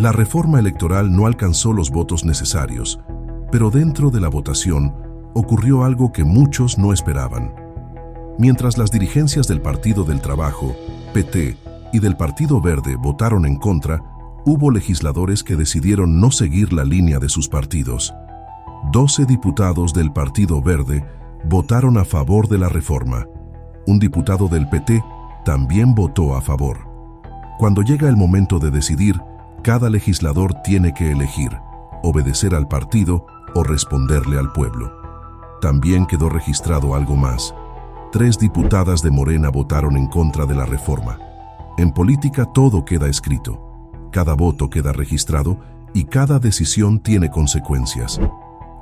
La reforma electoral no alcanzó los votos necesarios, pero dentro de la votación ocurrió algo que muchos no esperaban. Mientras las dirigencias del Partido del Trabajo, PT, y del Partido Verde votaron en contra, hubo legisladores que decidieron no seguir la línea de sus partidos. 12 diputados del Partido Verde votaron a favor de la reforma. Un diputado del PT también votó a favor. Cuando llega el momento de decidir, cada legislador tiene que elegir, obedecer al partido o responderle al pueblo. También quedó registrado algo más. 3 diputadas de Morena votaron en contra de la reforma. En política todo queda escrito. Cada voto queda registrado y cada decisión tiene consecuencias.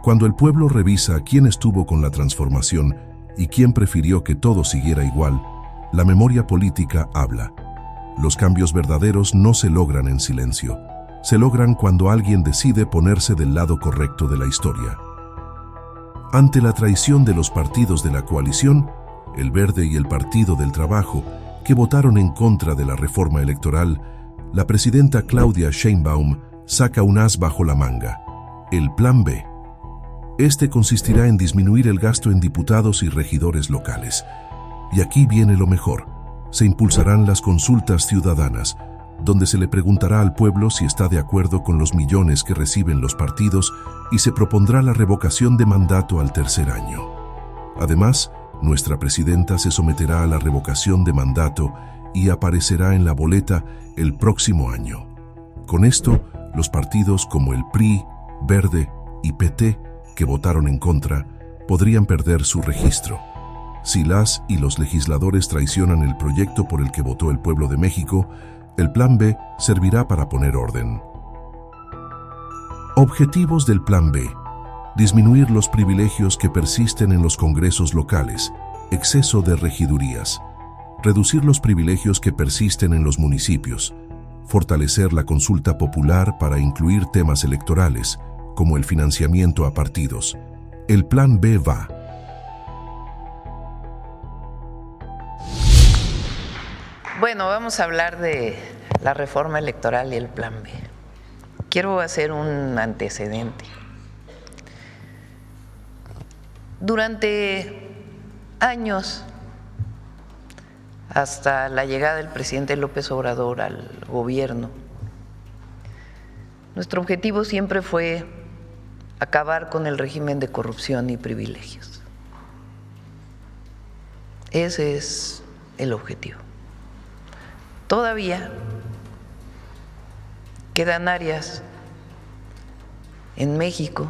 Cuando el pueblo revisa quién estuvo con la transformación y quién prefirió que todo siguiera igual, la memoria política habla. Los cambios verdaderos no se logran en silencio. Se logran cuando alguien decide ponerse del lado correcto de la historia. Ante la traición de los partidos de la coalición, el Verde y el Partido del Trabajo, que votaron en contra de la reforma electoral, la presidenta Claudia Sheinbaum saca un as bajo la manga: el Plan B. Este consistirá en disminuir el gasto en diputados y regidores locales. Y aquí viene lo mejor: se impulsarán las consultas ciudadanas, donde se le preguntará al pueblo si está de acuerdo con los millones que reciben los partidos y se propondrá la revocación de mandato al tercer año. Además, nuestra presidenta se someterá a la revocación de mandato y aparecerá en la boleta el próximo año. Con esto, los partidos como el PRI, Verde y PT, que votaron en contra, podrían perder su registro. Si las y los legisladores traicionan el proyecto por el que votó el pueblo de México, el Plan B servirá para poner orden. Objetivos del Plan B: disminuir los privilegios que persisten en los congresos locales, exceso de regidurías, reducir los privilegios que persisten en los municipios, fortalecer la consulta popular para incluir temas electorales, como el financiamiento a partidos. El Plan B va. Bueno, vamos a hablar de la reforma electoral y el Plan B. Quiero hacer un antecedente. Durante años, hasta la llegada del presidente López Obrador al gobierno, nuestro objetivo siempre fue acabar con el régimen de corrupción y privilegios. Ese es el objetivo. Todavía quedan áreas en México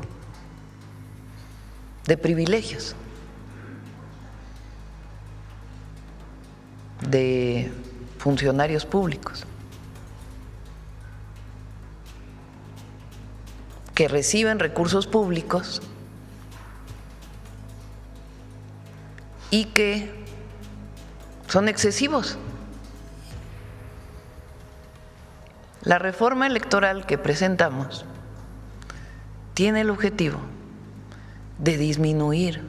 de privilegios, de funcionarios públicos, que reciben recursos públicos y que son excesivos. La reforma electoral que presentamos tiene el objetivo de disminuir,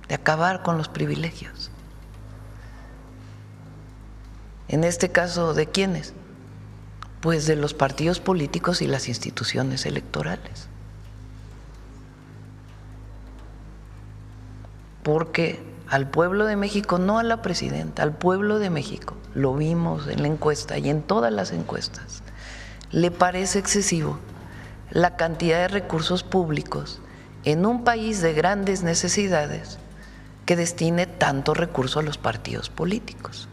de acabar con los privilegios. En este caso, ¿de quiénes? Pues de los partidos políticos y las instituciones electorales. Porque al pueblo de México, no a la presidenta, al pueblo de México, lo vimos en la encuesta y en todas las encuestas, le parece excesivo la cantidad de recursos públicos en un país de grandes necesidades que destine tanto recurso a los partidos políticos.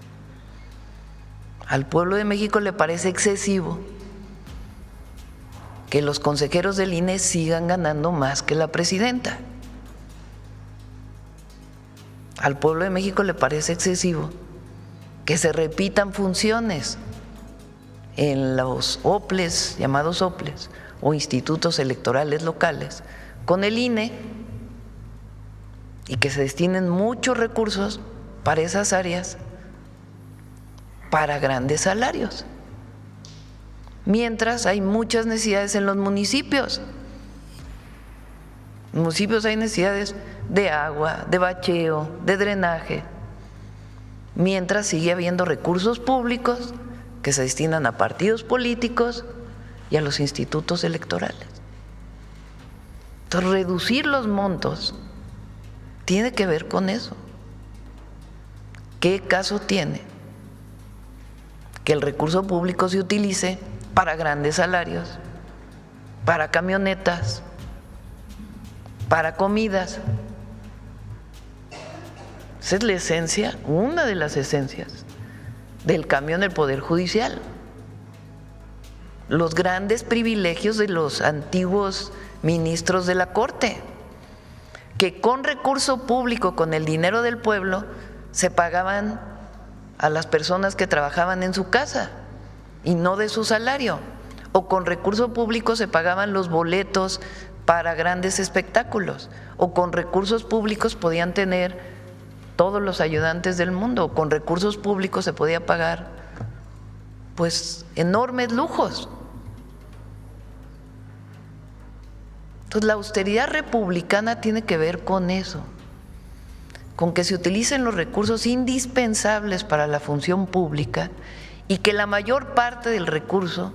Al pueblo de México le parece excesivo que los consejeros del INE sigan ganando más que la presidenta. Al pueblo de México le parece excesivo que se repitan funciones en los OPLES, llamados OPLES, o institutos electorales locales, con el INE, y que se destinen muchos recursos para esas áreas, para grandes salarios. Mientras hay muchas necesidades en los municipios. En los municipios hay necesidades de agua, de bacheo, de drenaje, mientras sigue habiendo recursos públicos que se destinan a partidos políticos y a los institutos electorales. Entonces, reducir los montos tiene que ver con eso. ¿Qué caso tiene que el recurso público se utilice para grandes salarios, para camionetas, para comidas? Esa es la esencia, una de las esencias del cambio en el Poder Judicial. Los grandes privilegios de los antiguos ministros de la Corte, que con recurso público, con el dinero del pueblo, se pagaban a las personas que trabajaban en su casa y no de su salario, o con recurso público se pagaban los boletos para grandes espectáculos, o con recursos públicos podían tener todos los ayudantes del mundo, o con recursos públicos se podía pagar pues enormes lujos. Entonces, la austeridad republicana tiene que ver con eso, con que se utilicen los recursos indispensables para la función pública y que la mayor parte del recurso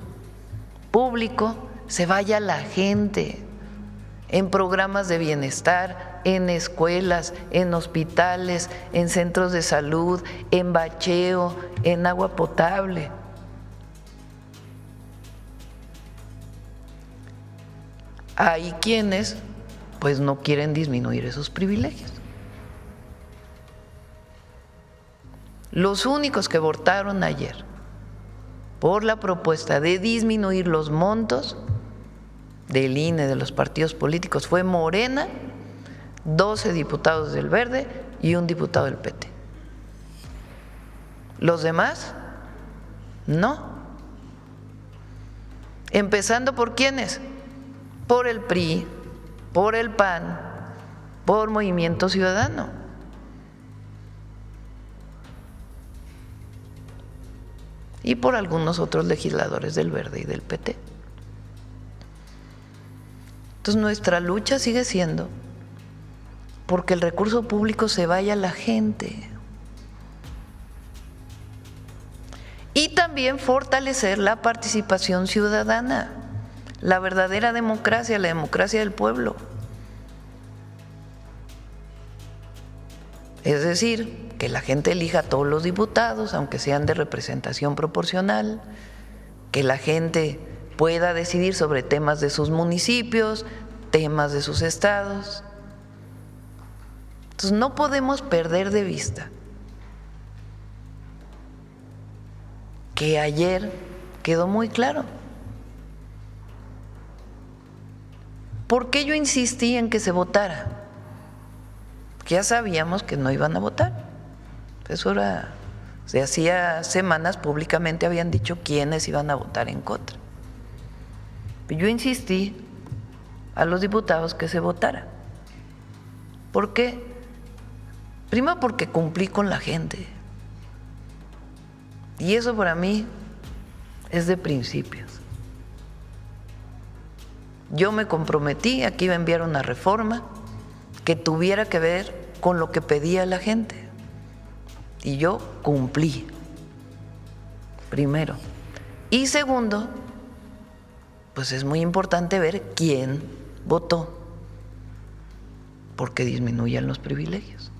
público se vaya a la gente, en programas de bienestar, en escuelas, en hospitales, en centros de salud, en bacheo, en agua potable. Hay quienes pues no quieren disminuir esos privilegios. Los únicos que votaron ayer por la propuesta de disminuir los montos del INE, de los partidos políticos, fue Morena, 12 diputados del Verde y un diputado del PT. Los demás, no. Empezando por ¿quiénes? Por el PRI, por el PAN, por Movimiento Ciudadano. Y por algunos otros legisladores del Verde y del PT. Entonces, nuestra lucha sigue siendo porque el recurso público se vaya a la gente. Y también fortalecer la participación ciudadana, la verdadera democracia, la democracia del pueblo. Es decir, que la gente elija a todos los diputados, aunque sean de representación proporcional, que la gente pueda decidir sobre temas de sus municipios, temas de sus estados. Entonces, no podemos perder de vista que ayer quedó muy claro. ¿Por qué yo insistí en que se votara? Que ya sabíamos que no iban a votar. Eso era, de hacía semanas públicamente habían dicho quiénes iban a votar en contra. Yo insistí a los diputados que se votara. ¿Por qué? Primero, porque cumplí con la gente. Y eso para mí es de principios. Yo me comprometí a que iba a enviar una reforma que tuviera que ver con lo que pedía la gente. Y yo cumplí, primero. Y segundo, pues es muy importante ver quién votó porque disminuyan los privilegios.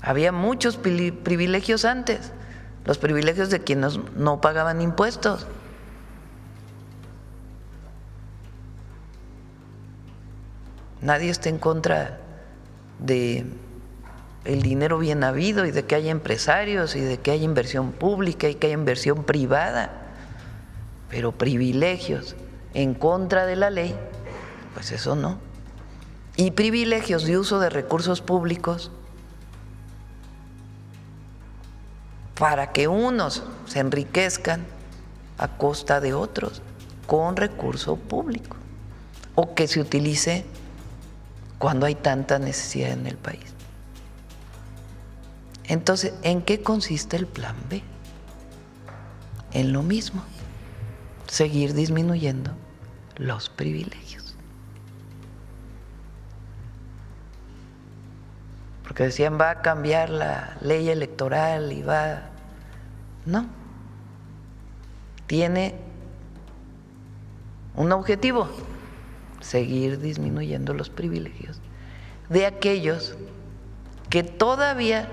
Había muchos privilegios antes, los privilegios de quienes no pagaban impuestos. Nadie está en contra de el dinero bien habido y de que haya empresarios y de que haya inversión pública y que haya inversión privada, pero privilegios en contra de la ley, pues eso no. Y privilegios de uso de recursos públicos para que unos se enriquezcan a costa de otros con recurso público, o que se utilice cuando hay tanta necesidad en el país. Entonces, ¿en qué consiste el plan B? En lo mismo, seguir disminuyendo los privilegios. Porque decían, va a cambiar la ley electoral y va… No. tiene un objetivo: seguir disminuyendo los privilegios de aquellos que todavía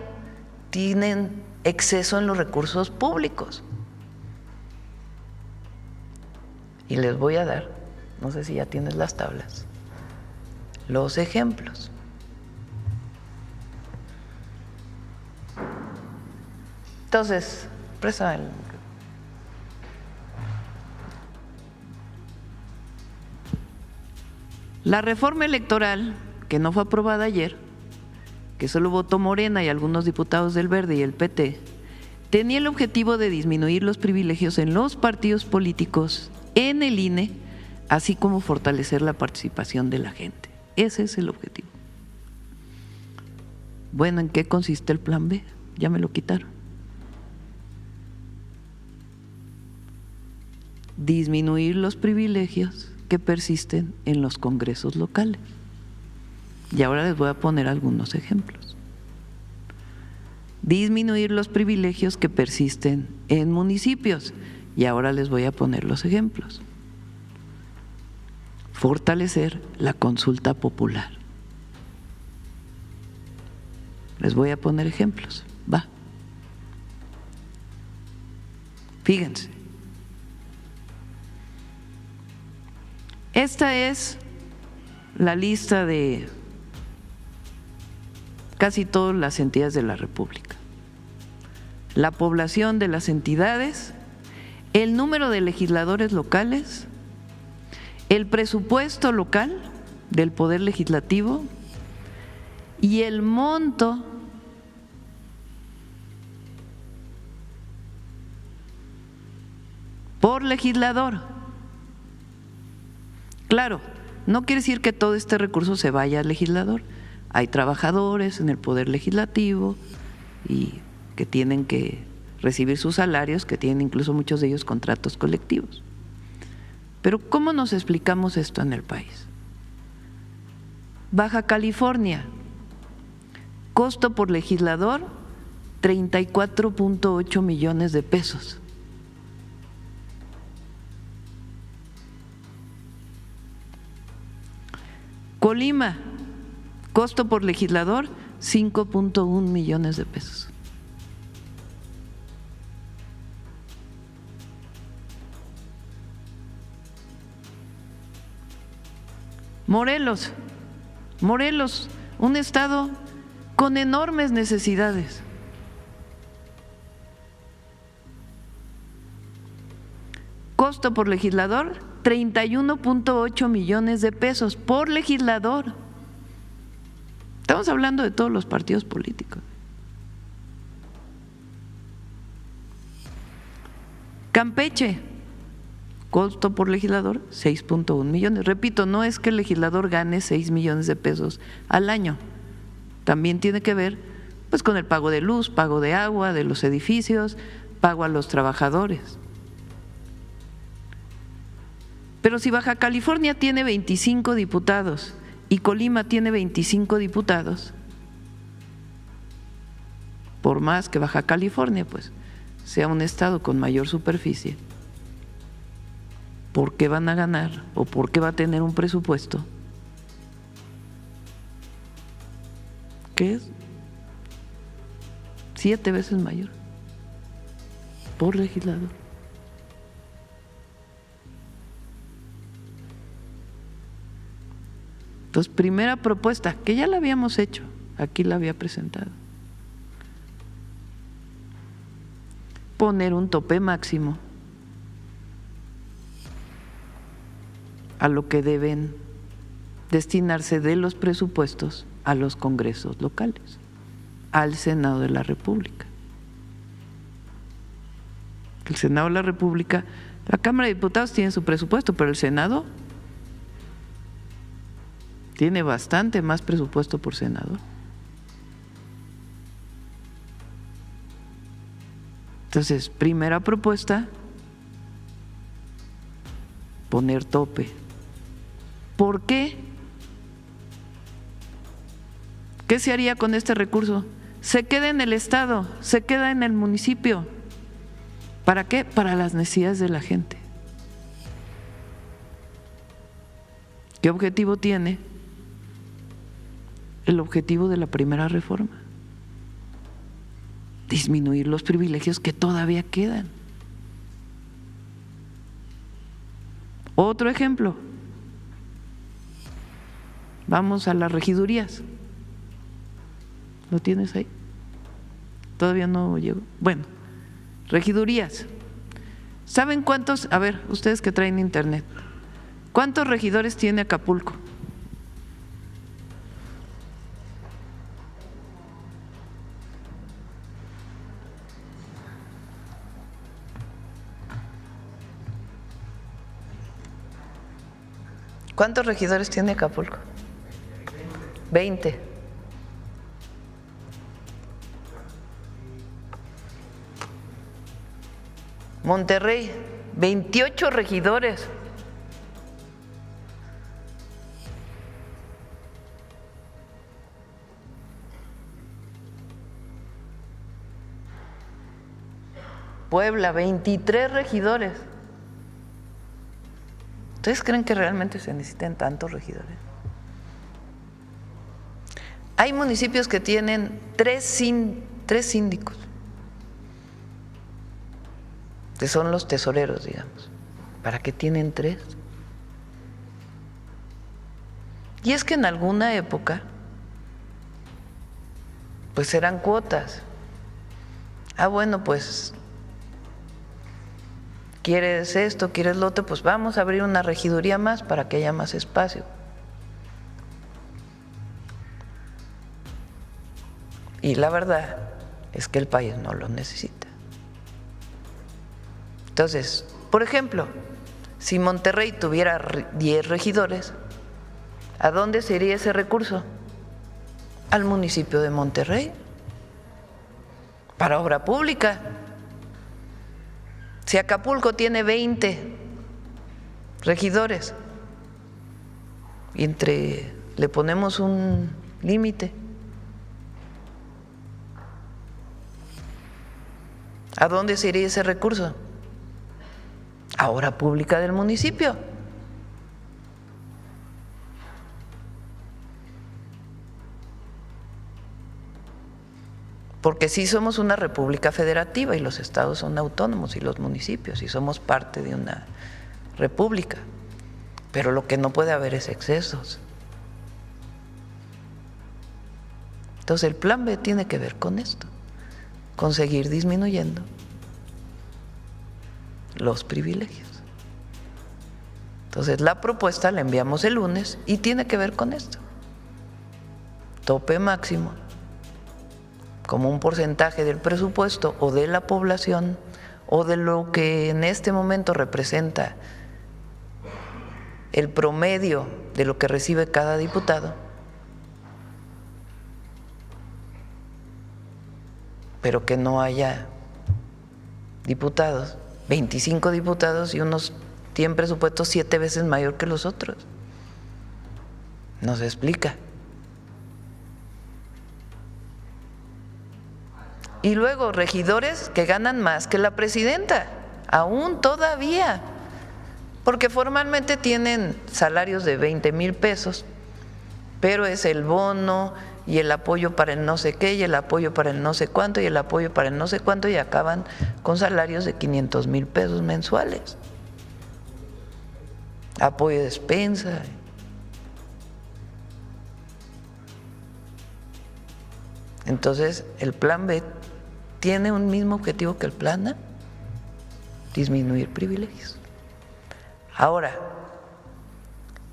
tienen exceso en los recursos públicos. Y les voy a dar, no sé si ya tienes las tablas, los ejemplos. Entonces, presa el... La reforma electoral, que no fue aprobada ayer, que solo votó Morena y algunos diputados del Verde y el PT, tenía el objetivo de disminuir los privilegios en los partidos políticos, en el INE, así como fortalecer la participación de la gente. Ese es el objetivo. Bueno, ¿en qué consiste el plan B? Ya me lo quitaron. Disminuir los privilegios que persisten en los congresos locales. Y ahora les voy a poner algunos ejemplos. Disminuir los privilegios que persisten en municipios. Y ahora les voy a poner los ejemplos. Fortalecer la consulta popular. Les voy a poner ejemplos. Va. Fíjense. Esta es la lista de casi todas las entidades de la República. La población de las entidades, el número de legisladores locales, el presupuesto local del Poder Legislativo y el monto por legislador. Claro, no quiere decir que todo este recurso se vaya al legislador. Hay trabajadores en el Poder Legislativo y que tienen que recibir sus salarios, que tienen incluso muchos de ellos contratos colectivos. Pero ¿cómo nos explicamos esto en el país? Baja California, costo por legislador, 34.8 millones de pesos. Colima, costo por legislador, 5.1 millones de pesos. Morelos, un estado con enormes necesidades. Costo por legislador, 31.8 millones de pesos por legislador. Estamos hablando de todos los partidos políticos. Campeche, costo por legislador, 6.1 millones. Repito, no es que el legislador gane 6 millones de pesos al año. También tiene que ver pues con el pago de luz, pago de agua, de los edificios, pago a los trabajadores. Pero si Baja California tiene 25 diputados y Colima tiene 25 diputados, por más que Baja California pues sea un estado con mayor superficie, ¿por qué van a ganar o por qué va a tener un presupuesto que es 7 veces mayor por legislador? Entonces, primera propuesta, que ya la habíamos hecho, aquí la había presentado. Poner un tope máximo a lo que deben destinarse de los presupuestos a los congresos locales, al Senado de la República. El Senado de la República, la Cámara de Diputados tiene su presupuesto, pero el Senado tiene bastante más presupuesto por senador. Entonces, primera propuesta, poner tope. ¿Por qué? ¿Qué se haría con este recurso? Se queda en el estado, se queda en el municipio. ¿Para qué? Para las necesidades de la gente. ¿Qué objetivo tiene? El objetivo de la primera reforma: disminuir los privilegios que todavía quedan. Otro ejemplo, vamos a las regidurías. ¿Lo tienes ahí? Todavía no llegó. Bueno, regidurías. ¿Saben cuántos? A ver, ustedes que traen internet, ¿cuántos regidores tiene Acapulco? ¿Cuántos regidores tiene Acapulco? 20. Monterrey, 28 regidores. Puebla, 23 regidores. ¿Ustedes creen que realmente se necesitan tantos regidores? Hay municipios que tienen tres síndicos, que son los tesoreros, digamos. ¿Para qué tienen 3? Y es que en alguna época, pues eran cuotas. Bueno, pues ¿quieres esto, quieres lo otro? Pues vamos a abrir una regiduría más para que haya más espacio. Y la verdad es que el país no lo necesita. Entonces, por ejemplo, si Monterrey tuviera 10 regidores, ¿a dónde se iría ese recurso? Al municipio de Monterrey, para obra pública. Si Acapulco tiene 20 regidores, y le ponemos un límite, ¿a dónde se iría ese recurso? A obra pública del municipio. Porque sí somos una república federativa y los estados son autónomos y los municipios, y somos parte de una república. Pero lo que no puede haber es excesos. Entonces el plan B tiene que ver con esto, con seguir disminuyendo los privilegios. Entonces la propuesta la enviamos el lunes y tiene que ver con esto: tope máximo como un porcentaje del presupuesto o de la población o de lo que en este momento representa el promedio de lo que recibe cada diputado, pero que no haya diputados, 25 diputados y unos tienen presupuestos 7 veces mayor que los otros. No se explica. Y luego regidores que ganan más que la presidenta, aún todavía, porque formalmente tienen salarios de 20,000 pesos, pero es el bono y el apoyo para el no sé qué y el apoyo para el no sé cuánto y el apoyo para el no sé cuánto, y acaban con salarios de 500,000 pesos mensuales. Apoyo de despensa. Entonces el plan B tiene un mismo objetivo que el plan A: disminuir privilegios. Ahora,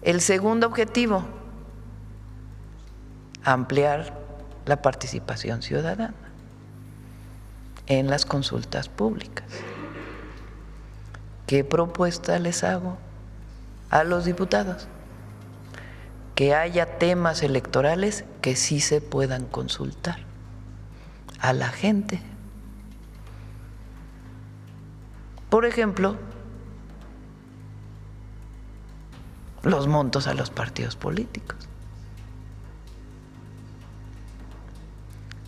el segundo objetivo: ampliar la participación ciudadana en las consultas públicas. ¿Qué propuesta les hago a los diputados? Que haya temas electorales que sí se puedan consultar a la gente. Por ejemplo, los montos a los partidos políticos.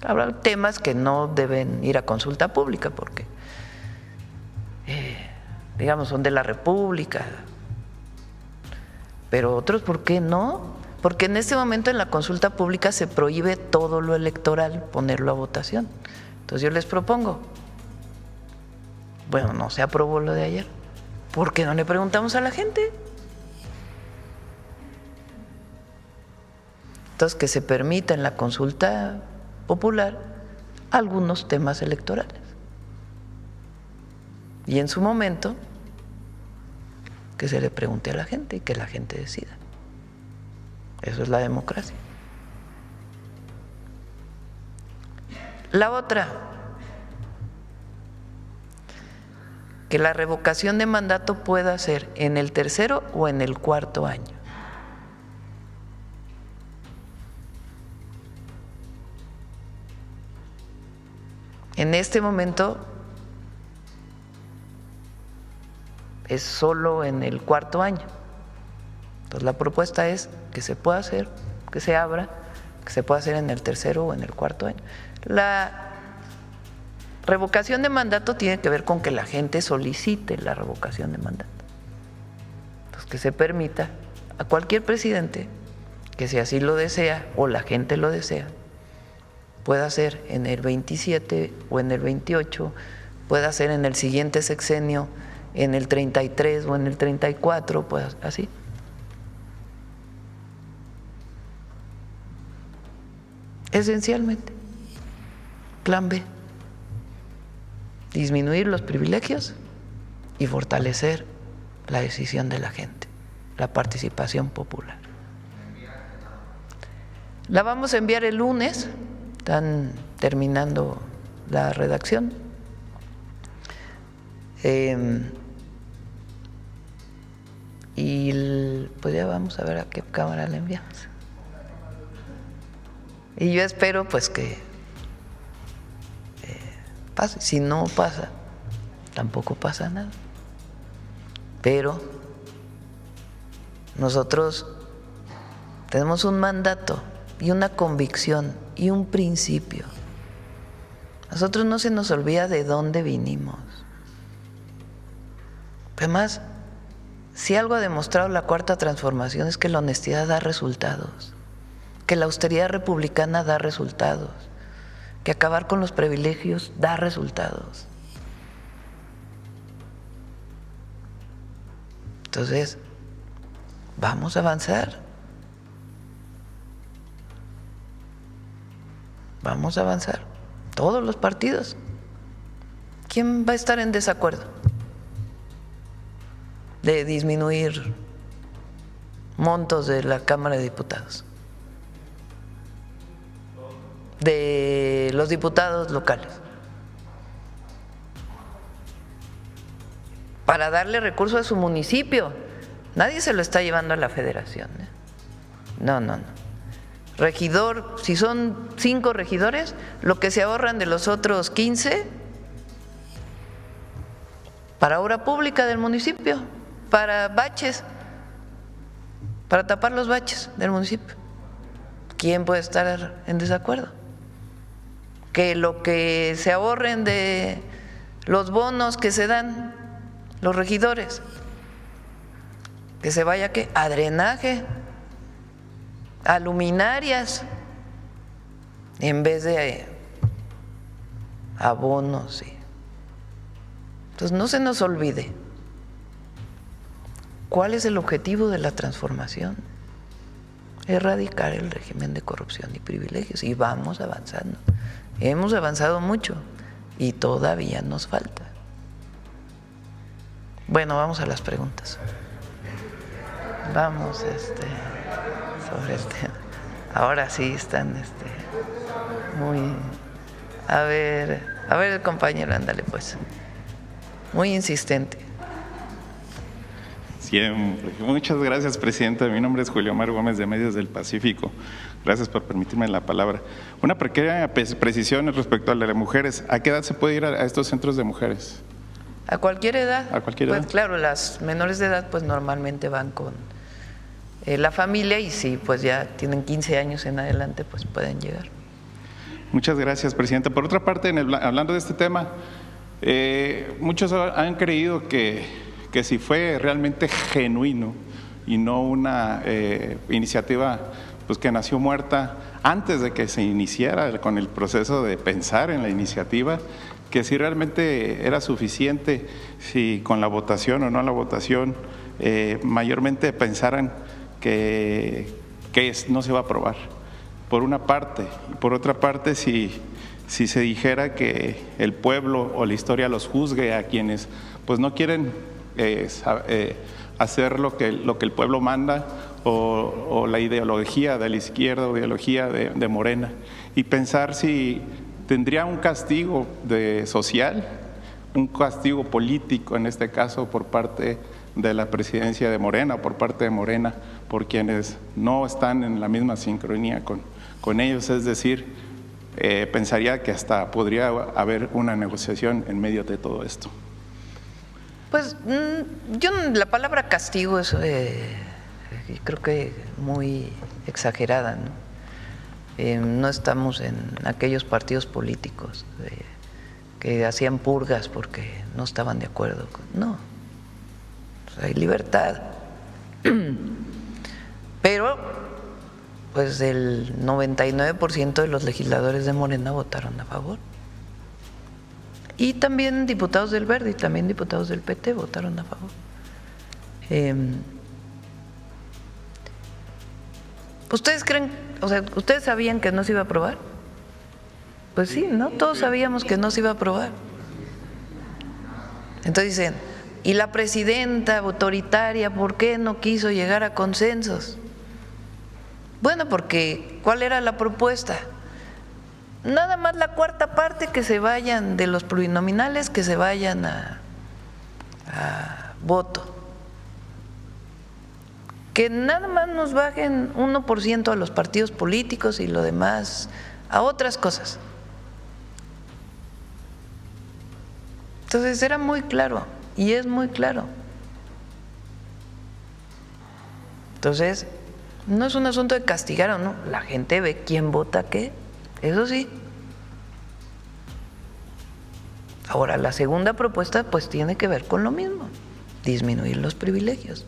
Habrá temas que no deben ir a consulta pública porque digamos, son de la República. Pero otros, ¿por qué no? Porque en este momento en la consulta pública se prohíbe todo lo electoral, ponerlo a votación. Entonces yo les propongo, bueno, no se aprobó lo de ayer, ¿por qué no le preguntamos a la gente? Entonces, que se permita en la consulta popular algunos temas electorales. Y en su momento, que se le pregunte a la gente y que la gente decida. Eso es la democracia. La otra, que la revocación de mandato pueda ser en el tercero o en el cuarto año. En este momento es solo en el cuarto año. Entonces la propuesta es que se pueda hacer, que se abra, que se pueda hacer en el tercero o en el cuarto año. La revocación de mandato tiene que ver con que la gente solicite la revocación de mandato. Entonces que se permita a cualquier presidente que si así lo desea o la gente lo desea, pueda ser en el 27 o en el 28, pueda ser en el siguiente sexenio, en el 33 o en el 34, pues así. Esencialmente, plan B, disminuir los privilegios y fortalecer la decisión de la gente, la participación popular. La vamos a enviar el lunes. Están terminando la redacción. Pues ya vamos a ver a qué cámara le enviamos. Y yo espero pues que pase. Si no pasa, tampoco pasa nada. Pero nosotros tenemos un mandato y una convicción y un principio. Nosotros no se nos olvida de dónde vinimos. Además, si algo ha demostrado la Cuarta Transformación es que la honestidad da resultados, que la austeridad republicana da resultados, que acabar con los privilegios da resultados. Entonces, vamos a avanzar. Vamos a avanzar, todos los partidos. ¿Quién va a estar en desacuerdo de disminuir montos de la Cámara de Diputados, de los diputados locales, para darle recursos a su municipio? Nadie se lo está llevando a la federación, ¿eh? No. Regidor, si son 5 regidores, lo que se ahorran de los otros 15 para obra pública del municipio, para baches, para tapar los baches del municipio. ¿Quién puede estar en desacuerdo? Que lo que se ahorren de los bonos que se dan los regidores, que se vaya ¿qué? A drenaje, a luminarias, en vez de abonos. Entonces no se nos olvide cuál es el objetivo de la transformación: erradicar el régimen de corrupción y privilegios, y vamos avanzando. Hemos avanzado mucho y todavía nos falta. Bueno, vamos a las preguntas. Vamos sobre el tema. Ahora sí están muy... A ver el compañero, ándale pues. Muy insistente. Siempre. Muchas gracias, presidenta. Mi nombre es Julio Omar Gómez, de Medios del Pacífico. Gracias por permitirme la palabra. Una pequeña precisión respecto a la de mujeres. ¿A qué edad se puede ir a estos centros de mujeres? A cualquier edad. A cualquier edad. Pues claro, las menores de edad pues normalmente van con la familia, y si pues ya tienen 15 años en adelante pues pueden llegar. Muchas gracias, presidenta. Por otra parte, hablando de este tema, muchos han creído que que si fue realmente genuino y no una iniciativa pues que nació muerta antes de que se iniciara con el proceso de pensar en la iniciativa, que si realmente era suficiente, si con la votación o no la votación, mayormente pensaran que no se va a aprobar, por una parte. Y por otra parte, si se dijera que el pueblo o la historia los juzgue a quienes pues no quieren hacer lo que el pueblo manda, o la ideología de la izquierda o ideología de Morena, y pensar si tendría un castigo social, un castigo político en este caso por parte de la presidencia de Morena, por parte de Morena, por quienes no están en la misma sincronía con ellos, es decir, pensaría que hasta podría haber una negociación en medio de todo esto. Pues yo la palabra castigo es creo que muy exagerada, ¿no? No estamos en aquellos partidos políticos que hacían purgas porque no estaban de acuerdo. No, o sea, hay libertad. Pero pues el 99% de los legisladores de Morena votaron a favor. Y también diputados del Verde y también diputados del PT votaron a favor. ¿Ustedes creen, o sea, ustedes sabían que no se iba a aprobar? Pues sí, ¿no? Todos sabíamos que no se iba a aprobar. Entonces dicen, ¿y la presidenta autoritaria por qué no quiso llegar a consensos? Bueno, porque ¿cuál era la propuesta? Nada más la cuarta parte, que se vayan de los plurinominales, que se vayan a voto. Que nada más nos bajen 1% a los partidos políticos y lo demás a otras cosas. Entonces era muy claro y es muy claro. Entonces no es un asunto de castigar o no, la gente ve quién vota qué, eso sí. Ahora la segunda propuesta pues tiene que ver con lo mismo, disminuir los privilegios.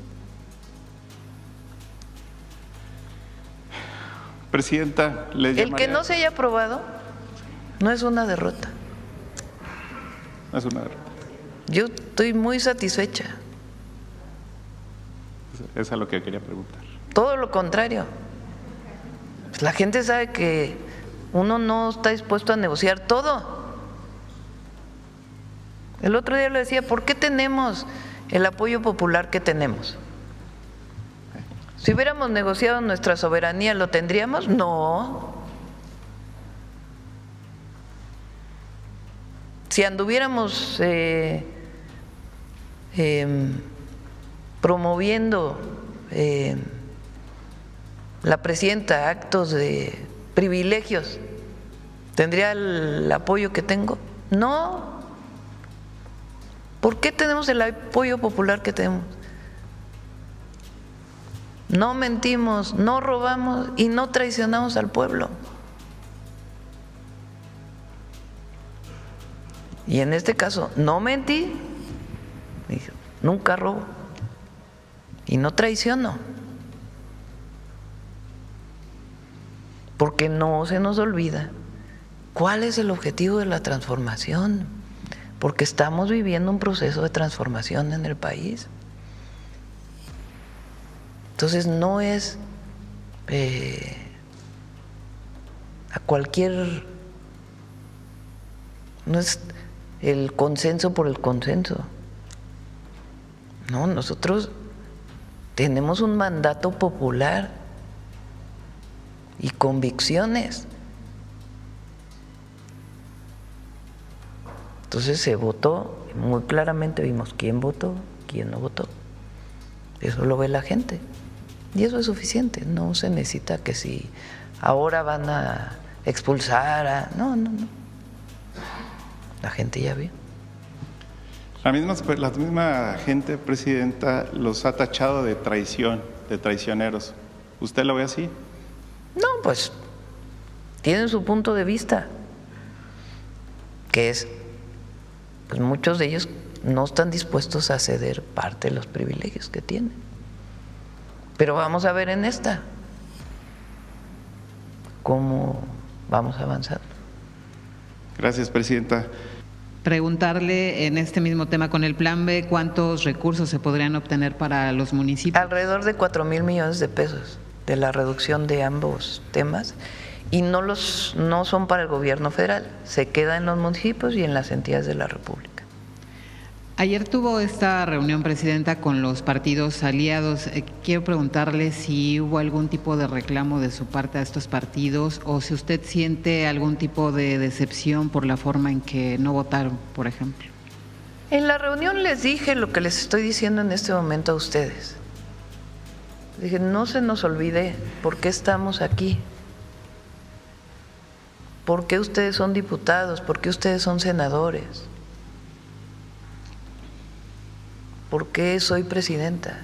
Presidenta, el que no se haya aprobado no es una derrota. No es una derrota. Yo estoy muy satisfecha. Es a lo que quería preguntar. Todo lo contrario. Pues la gente sabe que uno no está dispuesto a negociar todo. El otro día le decía, ¿por qué tenemos el apoyo popular que tenemos? Si hubiéramos negociado nuestra soberanía, ¿lo tendríamos? No. Si anduviéramos promoviendo la presidenta actos de privilegios, ¿tendría el apoyo que tengo? No. ¿Por qué tenemos el apoyo popular que tenemos? No mentimos, no robamos y no traicionamos al pueblo. Y en este caso, no mentí, nunca robo y no traiciono. Porque no se nos olvida cuál es el objetivo de la transformación, porque estamos viviendo un proceso de transformación en el país. Entonces no es no es el consenso por el consenso. No, nosotros tenemos un mandato popular y convicciones. Entonces se votó, muy claramente vimos quién votó, quién no votó. Eso lo ve la gente. Y eso es suficiente, no se necesita que si ahora van a expulsar a… No. La gente ya vio. La misma gente, presidenta, los ha tachado de traición, de traicioneros. ¿Usted lo ve así? No, pues tienen su punto de vista, que es, pues muchos de ellos no están dispuestos a ceder parte de los privilegios que tienen. Pero vamos a ver en esta cómo vamos avanzando. Gracias, presidenta. Preguntarle en este mismo tema con el Plan B, ¿cuántos recursos se podrían obtener para los municipios? Alrededor de 4,000 millones de pesos de la reducción de ambos temas, y no son para el gobierno federal, se queda en los municipios y en las entidades de la República. Ayer tuvo esta reunión, presidenta, con los partidos aliados. Quiero preguntarle si hubo algún tipo de reclamo de su parte a estos partidos o si usted siente algún tipo de decepción por la forma en que no votaron, por ejemplo. En la reunión les dije lo que les estoy diciendo en este momento a ustedes. Dije, no se nos olvide por qué estamos aquí, por qué ustedes son diputados, por qué ustedes son senadores. ¿Por qué soy presidenta?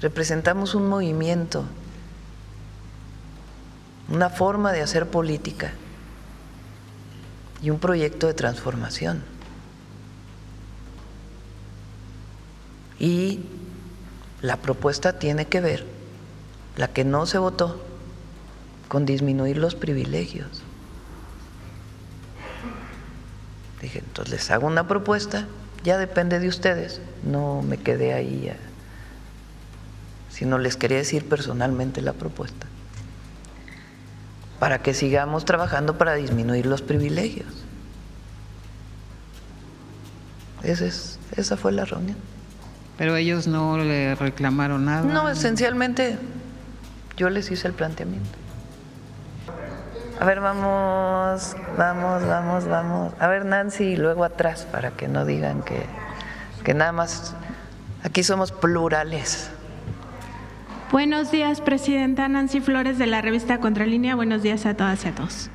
Representamos un movimiento, una forma de hacer política y un proyecto de transformación. Y la propuesta tiene que ver, la que no se votó, con disminuir los privilegios. Dije, entonces les hago una propuesta. Ya depende de ustedes, no me quedé ahí, sino les quería decir personalmente la propuesta, para que sigamos trabajando para disminuir los privilegios. Esa fue la reunión. Pero ellos no le reclamaron nada. No, esencialmente yo les hice el planteamiento. A ver, vamos. A ver, Nancy, y luego atrás, para que no digan que nada más, aquí somos plurales. Buenos días, presidenta. Nancy Flores, de la revista Contralínea. Buenos días a todas y a todos.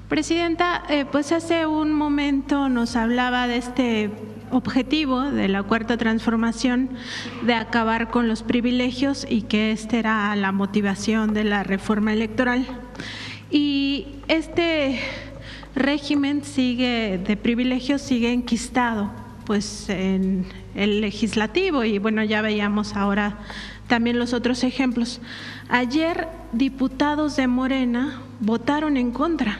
Presidenta, pues hace un momento nos hablaba de este objetivo de la Cuarta Transformación de acabar con los privilegios y que esta era la motivación de la reforma electoral. Y este régimen de privilegios sigue enquistado pues en el legislativo y bueno, ya veíamos ahora también los otros ejemplos. Ayer diputados de Morena votaron en contra.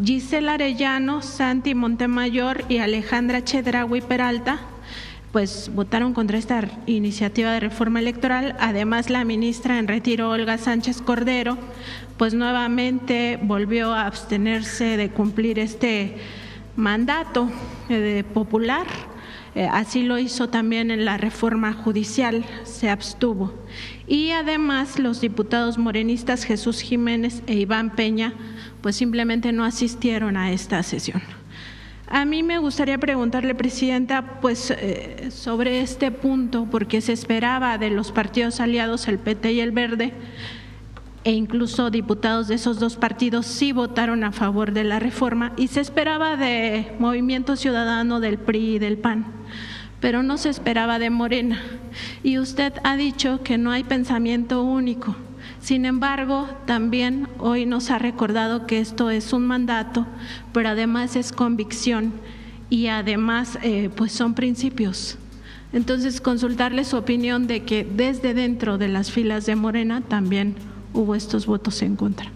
Gisela Arellano, Santi Montemayor y Alejandra Chedraui Peralta pues votaron contra esta iniciativa de reforma electoral. Además, la ministra en retiro, Olga Sánchez Cordero, pues nuevamente volvió a abstenerse de cumplir este mandato popular. Así lo hizo también en la reforma judicial, se abstuvo. Y además los diputados morenistas Jesús Jiménez e Iván Peña pues simplemente no asistieron a esta sesión. A mí me gustaría preguntarle, presidenta, pues sobre este punto, porque se esperaba de los partidos aliados, el PT y el Verde, e incluso diputados de esos dos partidos sí votaron a favor de la reforma, y se esperaba de Movimiento Ciudadano, del PRI y del PAN, pero no se esperaba de Morena. Y usted ha dicho que no hay pensamiento único. Sin embargo, también hoy nos ha recordado que esto es un mandato, pero además es convicción y además pues son principios. Entonces, consultarle su opinión de que desde dentro de las filas de Morena también hubo estos votos en contra.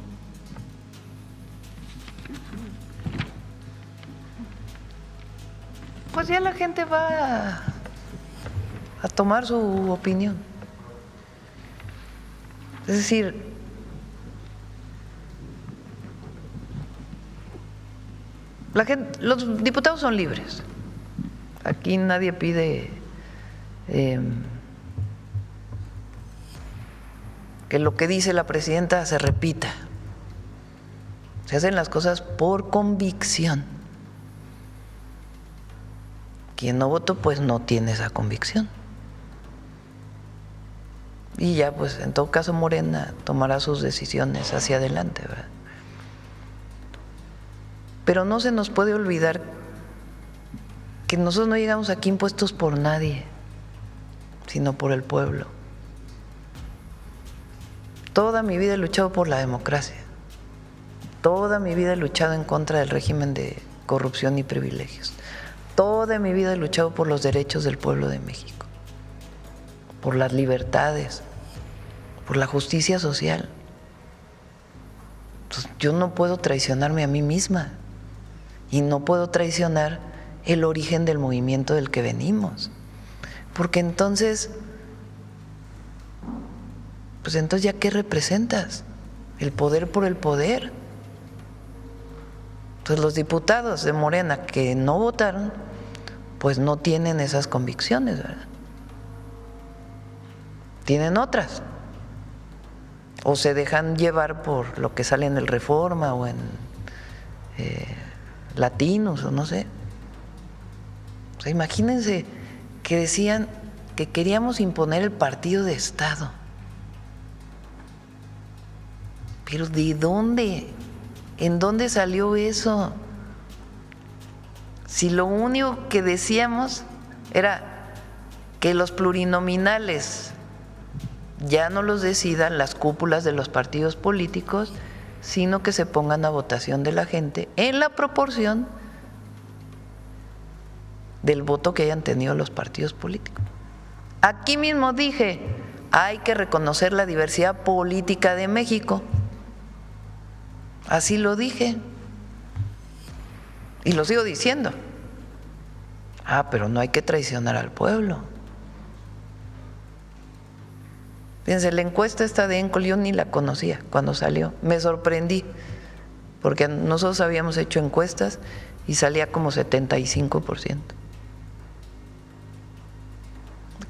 Pues ya la gente va a tomar su opinión. Es decir, los diputados son libres. Aquí nadie pide que lo que dice la presidenta se repita. Se hacen las cosas por convicción. Quien no votó, pues no tiene esa convicción. Y ya, pues, en todo caso, Morena tomará sus decisiones hacia adelante, ¿verdad? Pero no se nos puede olvidar que nosotros no llegamos aquí impuestos por nadie, sino por el pueblo. Toda mi vida he luchado por la democracia. Toda mi vida he luchado en contra del régimen de corrupción y privilegios. Toda mi vida he luchado por los derechos del pueblo de México, por las libertades, por la justicia social. Entonces, yo no puedo traicionarme a mí misma y no puedo traicionar el origen del movimiento del que venimos, porque entonces, pues entonces ¿ya qué representas? El poder por el poder. Entonces los diputados de Morena que no votaron, pues no tienen esas convicciones, ¿verdad? Tienen otras. O se dejan llevar por lo que sale en el Reforma o en Latinos o no sé. O sea, imagínense que decían que queríamos imponer el partido de Estado. Pero ¿de dónde? ¿En dónde salió eso? Si lo único que decíamos era que los plurinominales ya no los decidan las cúpulas de los partidos políticos, sino que se pongan a votación de la gente en la proporción del voto que hayan tenido los partidos políticos. Aquí mismo dije, hay que reconocer la diversidad política de México. Así lo dije. Y lo sigo diciendo. Pero no hay que traicionar al pueblo. Fíjense, la encuesta esta de Encol, yo ni la conocía cuando salió. Me sorprendí, porque nosotros habíamos hecho encuestas y salía como 75%.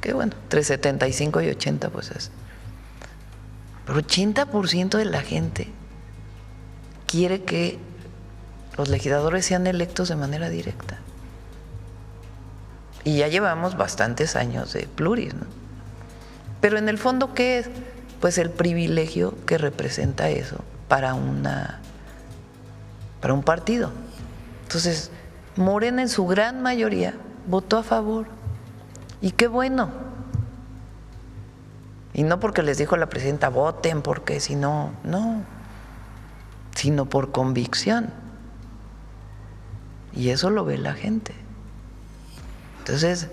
Que bueno, entre 75 y 80 pues es. Pero 80% de la gente quiere que los legisladores sean electos de manera directa. Y ya llevamos bastantes años de pluris, ¿no? Pero en el fondo, ¿qué es? Pues el privilegio que representa eso para un partido. Entonces, Morena en su gran mayoría votó a favor. Y qué bueno. Y no porque les dijo la presidenta, voten, porque si no, no. Sino por convicción. Y eso lo ve la gente. Entonces,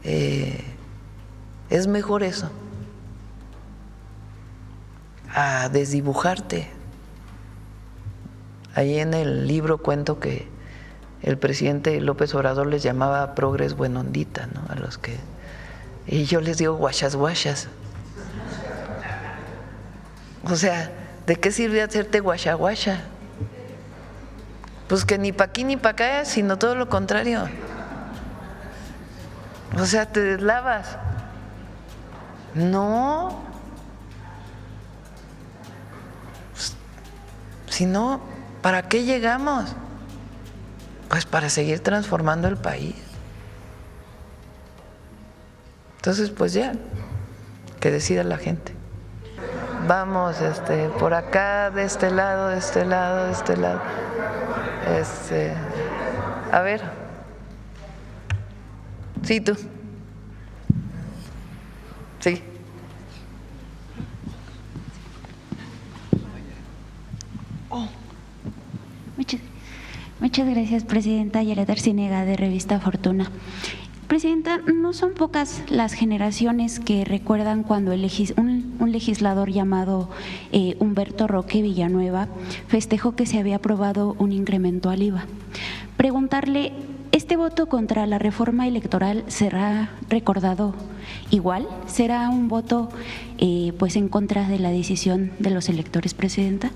es mejor eso a desdibujarte. Ahí en el libro cuento que el presidente López Obrador les llamaba progres buenondita, ¿no? A los que, y yo les digo guachas guachas. O sea, ¿de qué sirve hacerte guacha guacha? Pues que ni pa' aquí ni pa' acá, sino todo lo contrario. O sea, te deslavas. No. Si no, ¿para qué llegamos? Pues para seguir transformando el país. Entonces, pues ya, que decida la gente. Vamos, por acá, de este lado, de este lado, de este lado. A ver. Sí, tú. Sí. Muchas gracias, presidenta. Yaret Arciniega, de Revista Fortuna. Presidenta, no son pocas las generaciones que recuerdan cuando un legislador llamado Humberto Roque Villanueva festejó que se había aprobado un incremento al IVA. Preguntarle, ¿este voto contra la reforma electoral será recordado igual? ¿Será un voto pues en contra de la decisión de los electores, presidenta?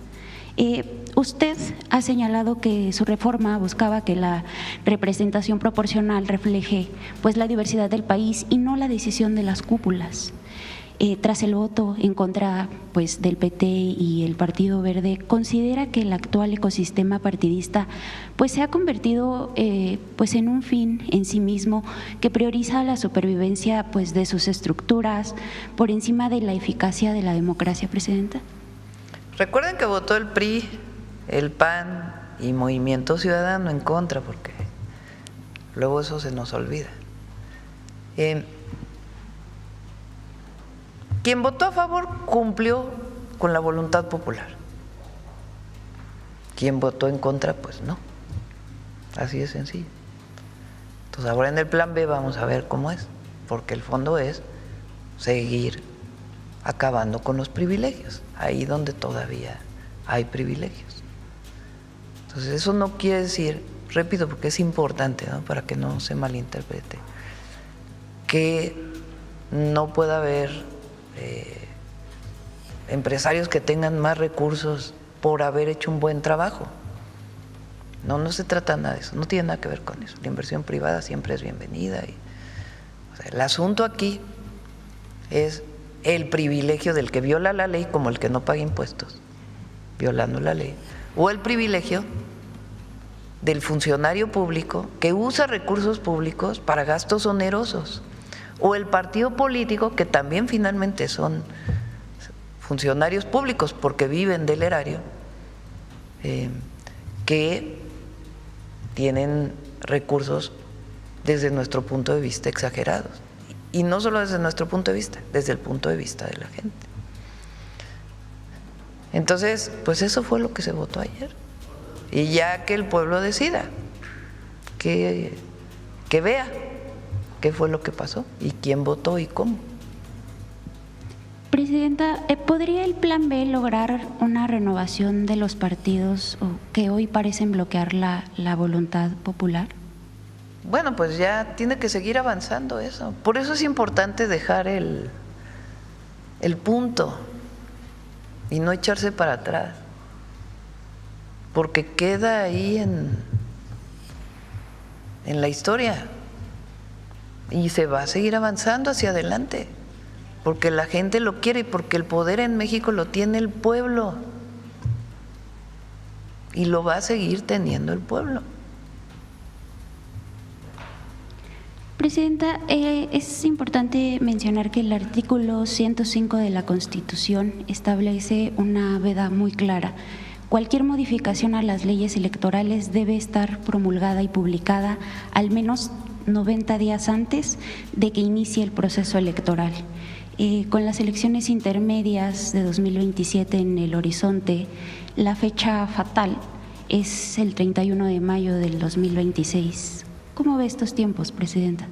Usted ha señalado que su reforma buscaba que la representación proporcional refleje pues la diversidad del país y no la decisión de las cúpulas. Tras el voto en contra pues del PT y el Partido Verde, ¿considera que el actual ecosistema partidista pues se ha convertido pues en un fin en sí mismo que prioriza la supervivencia pues de sus estructuras por encima de la eficacia de la democracia, presidenta? Recuerden que votó el PRI, el PAN y Movimiento Ciudadano en contra, porque luego eso se nos olvida. Quien votó a favor cumplió con la voluntad popular. Quien votó en contra, pues no. Así de sencillo. Entonces ahora en el plan B vamos a ver cómo es, porque el fondo es seguir acabando con los privilegios, ahí donde todavía hay privilegios. Entonces eso no quiere decir, repito, porque es importante, ¿no?, para que no se malinterprete, que no pueda haber empresarios que tengan más recursos por haber hecho un buen trabajo. No se trata nada de eso, no tiene nada que ver con eso. La inversión privada siempre es bienvenida. O sea, el asunto aquí es el privilegio del que viola la ley, como el que no paga impuestos, violando la ley, o el privilegio del funcionario público que usa recursos públicos para gastos onerosos, o el partido político, que también finalmente son funcionarios públicos porque viven del erario, que tienen recursos desde nuestro punto de vista exagerados. Y no solo desde nuestro punto de vista, desde el punto de vista de la gente. Entonces, pues eso fue lo que se votó ayer. Y ya que el pueblo decida, que vea qué fue lo que pasó y quién votó y cómo. Presidenta, ¿podría el Plan B lograr una renovación de los partidos que hoy parecen bloquear la voluntad popular? Bueno, pues ya tiene que seguir avanzando eso. Por eso es importante dejar el punto y no echarse para atrás, porque queda ahí en la historia y se va a seguir avanzando hacia adelante, porque la gente lo quiere y porque el poder en México lo tiene el pueblo y lo va a seguir teniendo el pueblo. Presidenta, es importante mencionar que el artículo 105 de la Constitución establece una veda muy clara. Cualquier modificación a las leyes electorales debe estar promulgada y publicada al menos 90 días antes de que inicie el proceso electoral. Con las elecciones intermedias de 2027 en el horizonte, la fecha fatal es el 31 de mayo del 2026. ¿Cómo ve estos tiempos, Presidenta?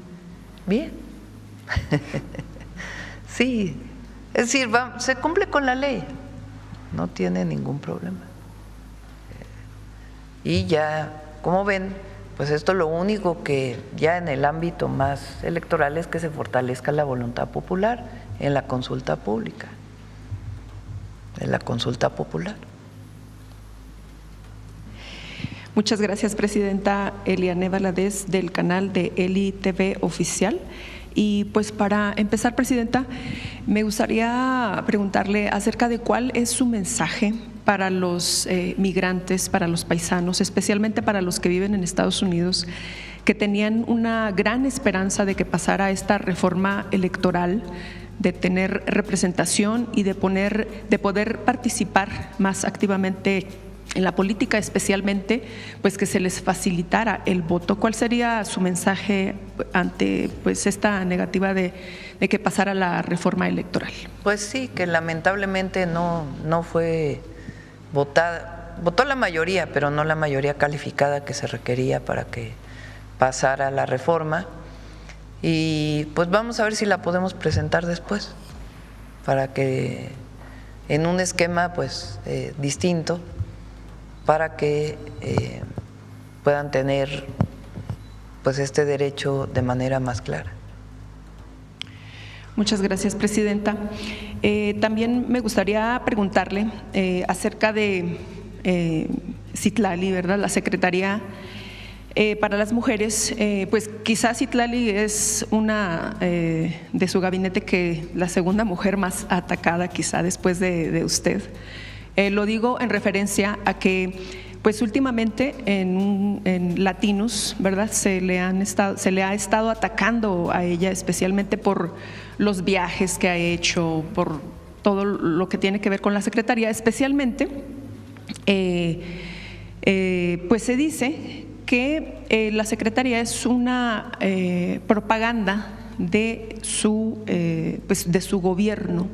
Bien. Sí, es decir, se cumple con la ley, no tiene ningún problema. Y ya, como ven, pues esto lo único que ya en el ámbito más electoral es que se fortalezca la voluntad popular en la consulta pública, en la consulta popular. Muchas gracias, Presidenta. Eliane Valadez, del canal de Eli TV Oficial. Y pues para empezar, Presidenta, me gustaría preguntarle acerca de cuál es su mensaje para los migrantes, para los paisanos, especialmente para los que viven en Estados Unidos, que tenían una gran esperanza de que pasara esta reforma electoral, de tener representación y de poder participar más activamente en la política, especialmente pues que se les facilitara el voto. ¿Cuál sería su mensaje ante pues esta negativa de que pasara la reforma electoral? Pues sí, que lamentablemente no fue votada. Votó la mayoría, pero no la mayoría calificada que se requería para que pasara la reforma. Y pues vamos a ver si la podemos presentar después, para que en un esquema pues distinto, para que puedan tener pues este derecho de manera más clara. Muchas gracias, Presidenta. También me gustaría preguntarle acerca de Citlali, ¿verdad? La Secretaría para las Mujeres. Pues quizás Citlali es una de su gabinete que la segunda mujer más atacada, quizá después de usted. Lo digo en referencia a que pues últimamente en Latinos, ¿verdad? Se le ha estado atacando a ella, especialmente por los viajes que ha hecho, por todo lo que tiene que ver con la Secretaría, especialmente pues se dice que la Secretaría es una propaganda de su gobierno.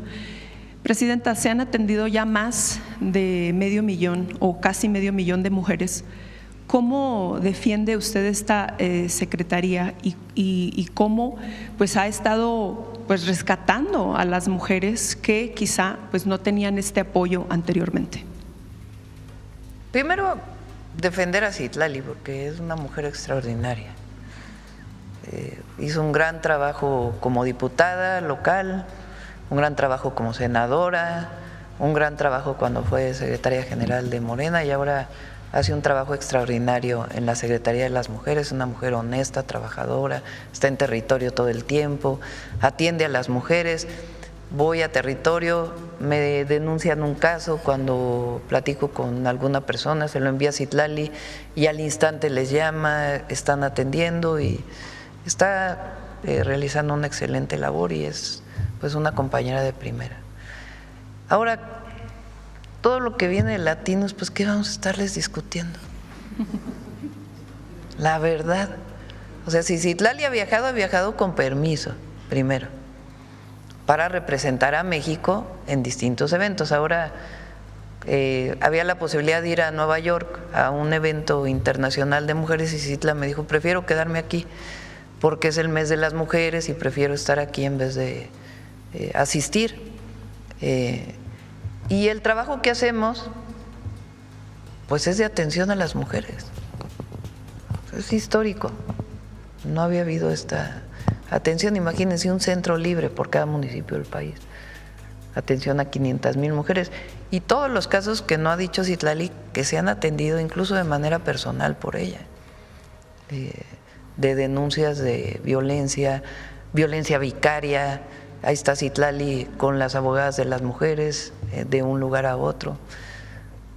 Presidenta, se han atendido ya más de 500,000 o casi 500,000 de mujeres ¿Cómo defiende usted esta secretaría y cómo pues ha estado pues rescatando a las mujeres que quizá pues no tenían este apoyo anteriormente? Primero, defender a Citlali, porque es una mujer extraordinaria. Hizo un gran trabajo como diputada local, un gran trabajo como senadora, un gran trabajo cuando fue secretaria general de Morena y ahora hace un trabajo extraordinario en la Secretaría de las Mujeres, una mujer honesta, trabajadora, está en territorio todo el tiempo, atiende a las mujeres. Voy a territorio, me denuncian un caso, cuando platico con alguna persona, se lo envía a Citlali y al instante les llama, están atendiendo y está realizando una excelente labor y es pues una compañera de primera. Ahora, todo lo que viene de latinos, pues ¿qué vamos a estarles discutiendo? La verdad. O sea, si Citlali ha viajado con permiso, primero, para representar a México en distintos eventos. Ahora había la posibilidad de ir a Nueva York a un evento internacional de mujeres y Citla me dijo, prefiero quedarme aquí porque es el mes de las mujeres y prefiero estar aquí en vez de asistir. Y el trabajo que hacemos, pues es de atención a las mujeres. Es histórico. No había habido esta atención. Imagínense un centro libre por cada municipio del país. Atención a 500,000 mujeres. Y todos los casos que no ha dicho Citlali que se han atendido incluso de manera personal por ella. De denuncias de violencia, violencia vicaria. Ahí está Citlali con las abogadas de las mujeres, de un lugar a otro.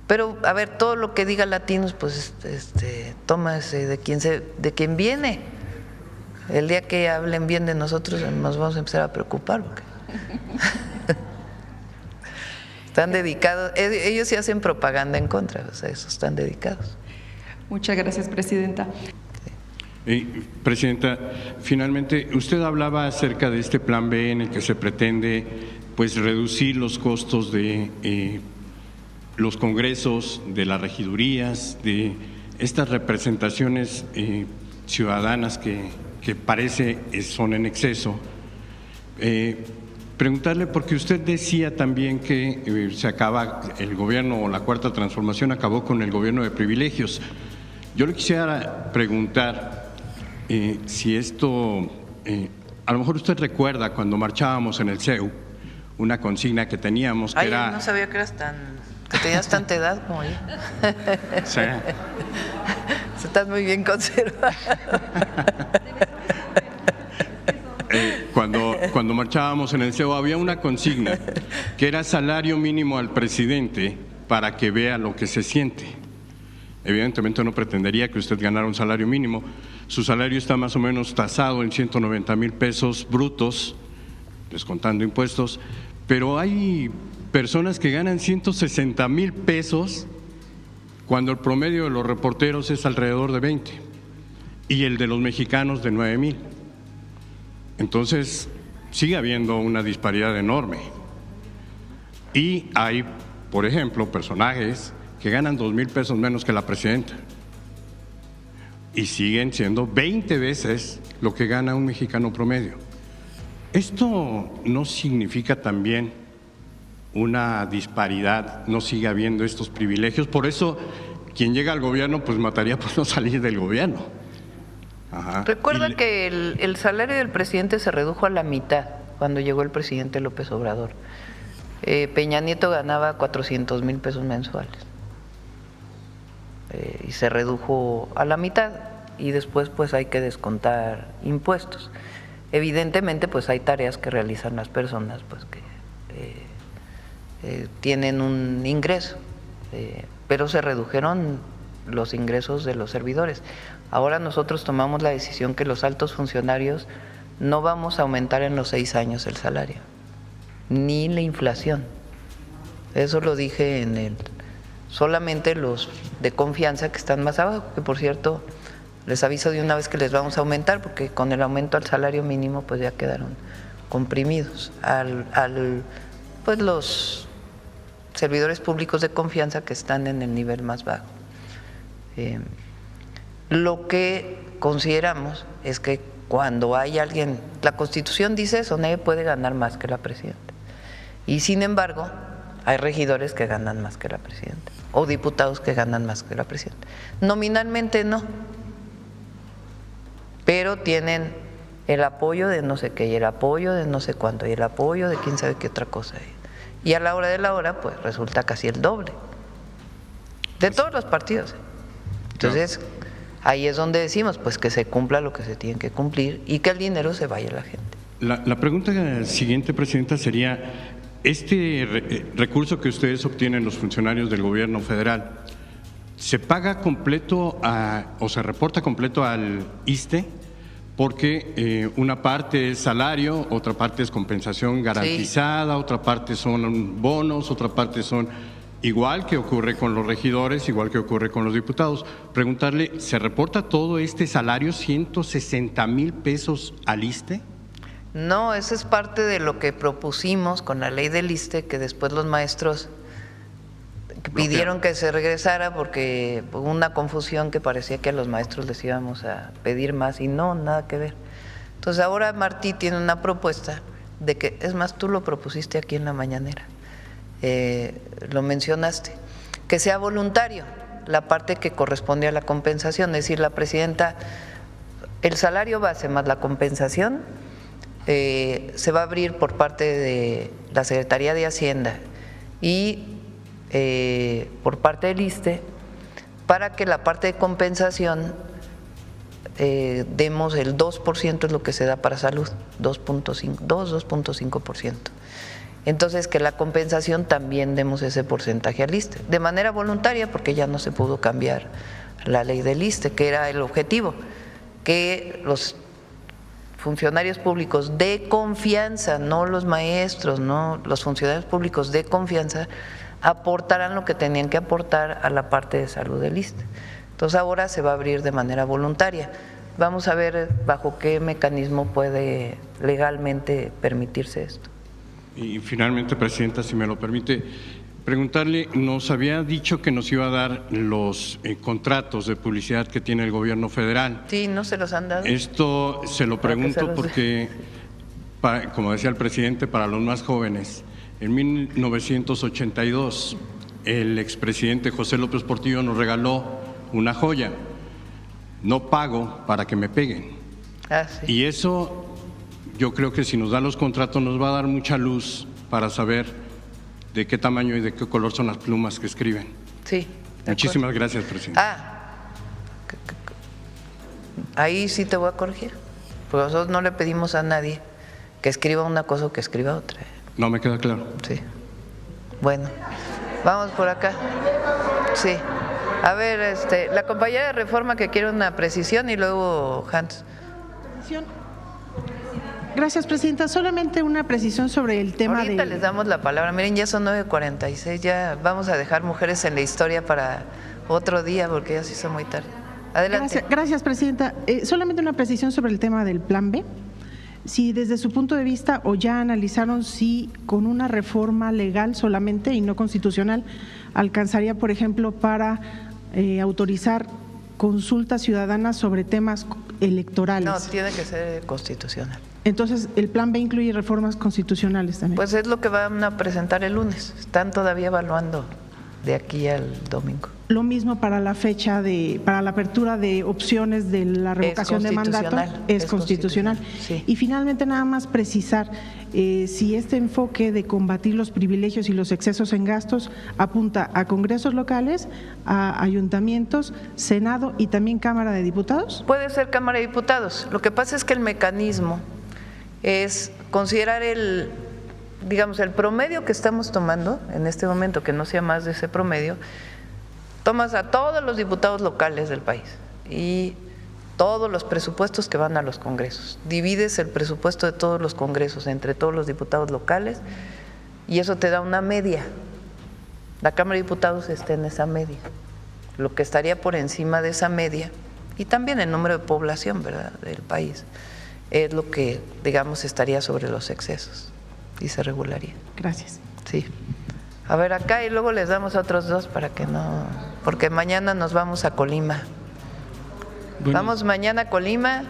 Pero, a ver, todo lo que diga latinos, pues tómase de quien viene. El día que hablen bien de nosotros nos vamos a empezar a preocupar. Porque están dedicados, ellos sí hacen propaganda en contra, o sea, eso están dedicados. Muchas gracias, Presidenta. Presidenta, finalmente usted hablaba acerca de este plan B en el que se pretende pues reducir los costos de los congresos, de las regidurías, de estas representaciones ciudadanas que parece son en exceso. Preguntarle, porque usted decía también que se acaba el gobierno o la Cuarta Transformación acabó con el gobierno de privilegios. Yo le quisiera preguntar si esto, a lo mejor usted recuerda cuando marchábamos en el CEU, una consigna que teníamos que era… no sabía que tenías tanta edad como yo. Sí. Estás muy bien conservado. Cuando marchábamos en el CEU había una consigna que era salario mínimo al presidente para que vea lo que se siente. Evidentemente no pretendería que usted ganara un salario mínimo. Su salario está más o menos tasado en 190,000 pesos brutos, descontando impuestos, pero hay personas que ganan 160,000 pesos cuando el promedio de los reporteros es alrededor de 20 y el de los mexicanos de 9,000. Entonces sigue habiendo una disparidad enorme y hay, por ejemplo, personajes que ganan 2,000 pesos menos que la presidenta y siguen siendo 20 veces lo que gana un mexicano promedio. ¿Esto no significa también una disparidad? ¿No sigue habiendo estos privilegios? Por eso quien llega al gobierno pues mataría por no salir del gobierno. Ajá. Recuerda que el salario del presidente se redujo a la mitad cuando llegó el presidente López Obrador. Peña Nieto ganaba 400,000 pesos mensuales. Y se redujo a la mitad y después pues hay que descontar impuestos. Evidentemente pues hay tareas que realizan las personas pues que tienen un ingreso, pero se redujeron los ingresos de los servidores. Ahora nosotros tomamos la decisión que los altos funcionarios no vamos a aumentar en los 6 años el salario, ni la inflación. Eso lo dije solamente los de confianza que están más abajo, que por cierto les aviso de una vez que les vamos a aumentar, porque con el aumento al salario mínimo pues ya quedaron comprimidos. Pues los servidores públicos de confianza que están en el nivel más bajo. Lo que consideramos es que cuando hay alguien, la Constitución dice eso, nadie puede ganar más que la presidenta. Y sin embargo, hay regidores que ganan más que la presidenta o diputados que ganan más que la presidenta. Nominalmente no, pero tienen el apoyo de no sé qué y el apoyo de no sé cuánto y el apoyo de quién sabe qué otra cosa. Y a la hora de la hora, pues resulta casi el doble de todos los partidos. Entonces, ahí es donde decimos pues que se cumpla lo que se tiene que cumplir y que el dinero se vaya a la gente. La pregunta siguiente, Presidenta, sería, este recurso que ustedes obtienen los funcionarios del gobierno federal, ¿se paga completo o se reporta completo al ISSSTE? Porque una parte es salario, otra parte es compensación garantizada, otra parte son bonos, otra parte son, igual que ocurre con los regidores, igual que ocurre con los diputados. Preguntarle, ¿se reporta todo este salario, 160,000 pesos al ISSSTE? No, eso es parte de lo que propusimos con la ley del ISSSTE, que después los maestros pidieron que se regresara porque hubo una confusión que parecía que a los maestros les íbamos a pedir más y no, nada que ver. Entonces ahora Martí tiene una propuesta de que, es más, tú lo propusiste aquí en la mañanera, lo mencionaste, que sea voluntario la parte que corresponde a la compensación, es decir, la presidenta, el salario base más la compensación se va a abrir por parte de la Secretaría de Hacienda y por parte del ISSSTE para que la parte de compensación demos el 2%, es lo que se da para salud, 2.5%. Entonces, que la compensación también demos ese porcentaje al ISSSTE, de manera voluntaria, porque ya no se pudo cambiar la ley del ISSSTE, que era el objetivo, que los funcionarios públicos de confianza, no los maestros, no los funcionarios públicos de confianza, aportarán lo que tenían que aportar a la parte de salud del ISSSTE. Entonces ahora se va a abrir de manera voluntaria. Vamos a ver bajo qué mecanismo puede legalmente permitirse esto. Y finalmente, Presidenta, si me lo permite, preguntarle, nos había dicho que nos iba a dar los contratos de publicidad que tiene el gobierno federal. Sí, no se los han dado. Esto se lo pregunto porque, como decía el presidente, para los más jóvenes, en 1982 el expresidente José López Portillo nos regaló una joya: no pago para que me peguen. Sí. Y eso, yo creo que si nos dan los contratos nos va a dar mucha luz para saber de qué tamaño y de qué color son las plumas que escriben. Sí. Muchísimas gracias, Presidente. Ahí sí te voy a corregir, porque nosotros no le pedimos a nadie que escriba una cosa o que escriba otra. No me queda claro. Sí. Bueno, vamos por acá. Sí. A ver, la compañera de Reforma que quiere una precisión y luego Hans. Gracias, Presidenta. Solamente una precisión sobre el tema Ahorita les damos la palabra. Miren, ya son 9:46, ya vamos a dejar mujeres en la historia para otro día porque ya se hizo muy tarde. Adelante. Gracias, Presidenta. Solamente una precisión sobre el tema del Plan B. Si desde su punto de vista o ya analizaron si con una reforma legal solamente y no constitucional alcanzaría, por ejemplo, para autorizar consultas ciudadanas sobre temas electorales. No, tiene que ser constitucional. Entonces, ¿el Plan B incluye reformas constitucionales también? Pues es lo que van a presentar el lunes. Están todavía evaluando de aquí al domingo. Lo mismo para la fecha para la apertura de opciones de la revocación de mandato, es constitucional. Sí. Y finalmente nada más precisar si este enfoque de combatir los privilegios y los excesos en gastos apunta a congresos locales, a ayuntamientos, Senado y también Cámara de Diputados. Puede ser Cámara de Diputados. Lo que pasa es que el mecanismo es considerar el promedio que estamos tomando en este momento, que no sea más de ese promedio. Tomas a todos los diputados locales del país y todos los presupuestos que van a los congresos. Divides el presupuesto de todos los congresos entre todos los diputados locales y eso te da una media. La Cámara de Diputados está en esa media. Lo que estaría por encima de esa media, y también el número de población, ¿verdad?, del país, es lo que, digamos, estaría sobre los excesos y se regularía. Gracias. Sí. A ver, acá y luego les damos otros dos para que no, porque mañana nos vamos a Colima. Vamos mañana a Colima,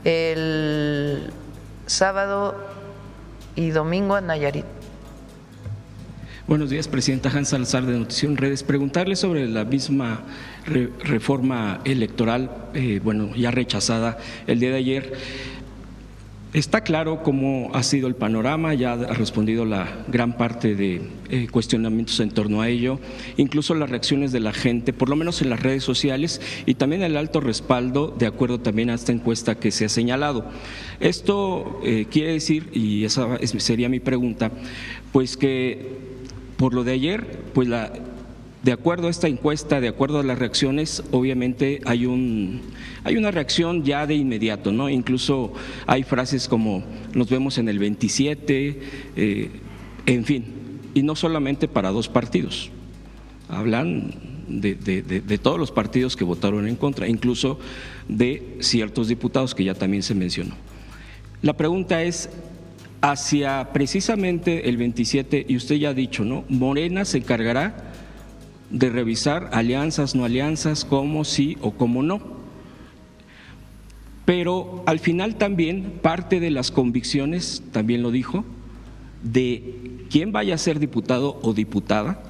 el sábado y domingo a Nayarit. Buenos días, presidenta. Hans Salazar, de Notición Redes. Preguntarle sobre la misma reforma electoral, ya rechazada el día de ayer. Está claro cómo ha sido el panorama, ya ha respondido la gran parte de cuestionamientos en torno a ello, incluso las reacciones de la gente, por lo menos en las redes sociales, y también el alto respaldo, de acuerdo también a esta encuesta que se ha señalado. Esto quiere decir, y esa sería mi pregunta, pues que por lo de ayer, pues de acuerdo a esta encuesta, de acuerdo a las reacciones, obviamente hay una reacción ya de inmediato, ¿no? Incluso hay frases como nos vemos en el 27, en fin, y no solamente para dos partidos, hablan de todos los partidos que votaron en contra, incluso de ciertos diputados que ya también se mencionó. La pregunta es, hacia precisamente el 27, y usted ya ha dicho, ¿no? Morena se encargará de revisar alianzas, no alianzas, cómo sí o cómo no. Pero al final también parte de las convicciones, también lo dijo, de quién vaya a ser diputado o diputada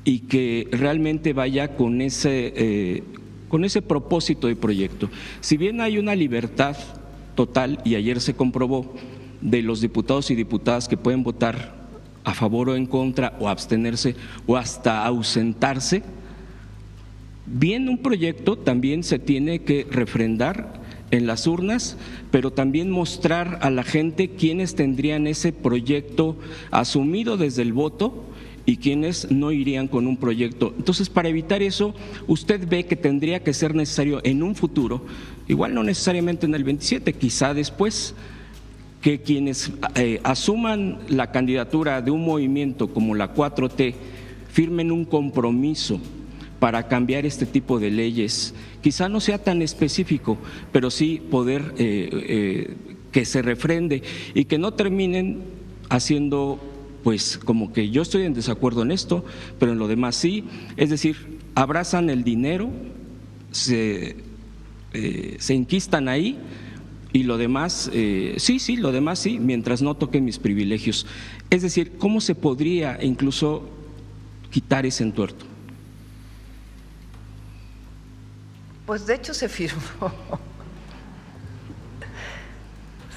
y que realmente vaya con ese propósito de proyecto. Si bien hay una libertad total, y ayer se comprobó, de los diputados y diputadas que pueden votar a favor o en contra, o abstenerse, o hasta ausentarse, bien un proyecto también se tiene que refrendar en las urnas, pero también mostrar a la gente quiénes tendrían ese proyecto asumido desde el voto y quiénes no irían con un proyecto. Entonces, para evitar eso, usted ve que tendría que ser necesario en un futuro, igual no necesariamente en el 27, quizá después, que quienes asuman la candidatura de un movimiento como la 4T firmen un compromiso para cambiar este tipo de leyes. Quizá no sea tan específico, pero sí poder que se refrende y que no terminen haciendo pues como que yo estoy en desacuerdo en esto, pero en lo demás sí. Es decir, abrazan el dinero, se enquistan ahí, y lo demás, lo demás sí, mientras no toquen mis privilegios. Es decir, ¿cómo se podría incluso quitar ese entuerto? Pues de hecho se firmó.